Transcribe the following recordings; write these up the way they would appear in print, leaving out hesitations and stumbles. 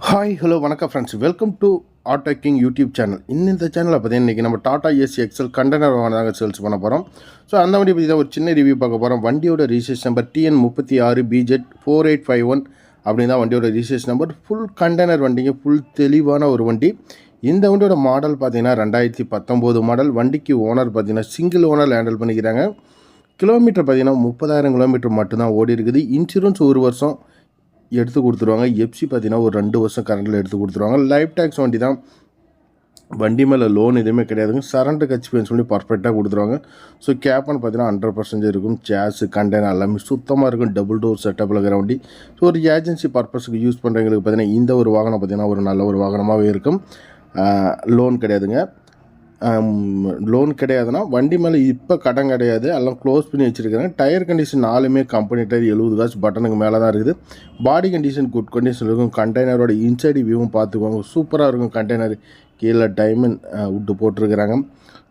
Hi hello வணக்கம் friends, welcome to auto king YouTube channel. இந்த சேனலில் பார்த்தீங்கன்னா இன்றைக்கி நம்ம டாடா ஏசி எக்ஸல் கண்டெய்னர் வாங்கினாங்க சேல்ஸ் பண்ண போகிறோம். ஸோ அந்த வண்டி பற்றி தான் ஒரு சின்ன ரிவ்யூ பார்க்க போகிறோம். வண்டியோட ரிஜிஸ்ட்ரேஷன் நம்பர் TN36BZ 4851 அப்படின்னு தான் வண்டியோட ரிஜிஸ்ட்ரேஷன் நம்பர். ஃபுல் கண்டெய்னர் வண்டிங்க, ஃபுல் தெளிவான ஒரு வண்டி. இந்த வண்டியோட மாடல் பார்த்தீங்கன்னா 2019 மாடல். வண்டிக்கு ஓனர் பார்த்தீங்கன்னா சிங்கிள் ஓனர் ஹேண்டில் பண்ணிக்கிறாங்க. கிலோமீட்டர் பார்த்தீங்கன்னா 30,000 கிலோமீட்டர் மட்டும்தான் ஓடி இருக்குது. இன்சூரன்ஸ் ஒரு வருஷம் எடுத்து கொடுத்துருவாங்க. எஃப்சி பார்த்தீங்கன்னா ஒரு 2 வருஷம் கரண்டில் எடுத்து கொடுத்துருவாங்க. லைஃப் டேக்ஸ் வண்டி தான். வண்டி மேலே லோன் எதுவுமே கிடையாதுங்க. சரண்டர் கட்சின்னு சொல்லி பர்ஃபெக்டாக கொடுத்துருவாங்க. ஸோ கேப்னு பார்த்தீங்கன்னா 100% இருக்கும். சேஸு கண்டெய்னர் எல்லாமே சுத்தமாக இருக்கும். டபுள் டோர் செட்டப்பில் இருக்கிற வண்டி. ஸோ ஒரு ஏஜென்சி பர்பஸுக்கு யூஸ் பண்ணுறவங்களுக்கு பார்த்தீங்கன்னா இந்த ஒரு வாகனம் பார்த்தீங்கன்னா ஒரு நல்ல ஒரு வாகனமாகவே இருக்கும். லோன் கிடையாதுங்க. லோன் கிடையாதுன்னா வண்டி மேலே இப்போ கடன் கிடையாது, எல்லாம் க்ளோஸ் பண்ணி வச்சுருக்காங்க. டயர் கண்டிஷன் 4மே கம்பெனி டயர் 70 காசு பட்டனுக்கு மேலே தான் இருக்குது. பாடி கண்டிஷன் குட் கண்டிஷன் இருக்கும். கண்டெய்னரோட இன்சைடு வியூவும் பார்த்துக்குவாங்க. சூப்பராக இருக்கும். கண்டெய்னர் கீழே டைமண்ட் விட்டு போட்டிருக்கிறாங்க.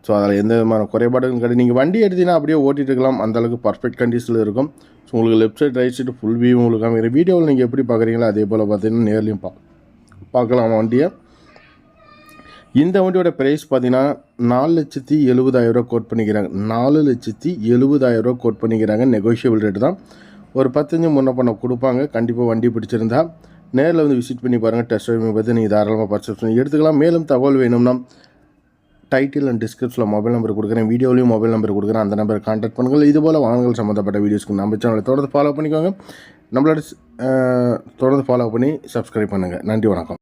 ஸோ அதில் எந்த விதமான குறைபாடுகளும் கிடையாது. நீங்கள் வண்டி எடுத்தீங்கன்னா அப்படியே ஓட்டிகிட்டு இருக்கலாம். அந்தளவுக்கு பர்ஃபெக்ட் கண்டிஷனில் இருக்கும். ஸோ உங்களுக்கு left side right side full view உங்களுக்கு காமிக்கிற வீடியோவில் நீங்கள் எப்படி பார்க்குறீங்களோ அதே போல் பார்த்தீங்கன்னா நேர்லையும் பார்க்கலாம் வண்டியை. இந்த வண்டியோட ப்ரைஸ் பார்த்தீங்கன்னா 4,70,000 கோட் பண்ணிக்கிறாங்க. 4,70,000 கோட் பண்ணிக்கிறாங்க. நெகோஷியபிள் ரேட்டு தான். ஒரு 15 முன்ன பண்ண கொடுப்பாங்க. கண்டிப்பாக வண்டி பிடிச்சிருந்தா நேரில் வந்து விசிட் பண்ணி பாருங்கள். டெஸ்ட் ட்ரைவ் பார்த்து நீங்கள் தாராளமாக பர்ச்சேஸ் பண்ணி எடுத்துக்கலாம். மேலும் தகவல் வேணும்னா டைட்டில் அண்ட் டிஸ்கிரிப்ஷனில் மொபைல் நம்பர் கொடுக்குறேன். வீடியோலையும் மொபைல் நம்பர் கொடுக்குறேன். அந்த நம்பரை கான்டாக்ட் பண்ணுங்கள். இதுபோல் வாகனங்கள் சம்மந்தப்பட்ட வீடியோஸ்க்கு நம்ம சேனலை தொடர்ந்து ஃபாலோ பண்ணிக்கோங்க. நம்மளோட தொடர்ந்து ஃபாலோ பண்ணி சப்ஸ்கிரைப் பண்ணுங்கள். நன்றி, வணக்கம்.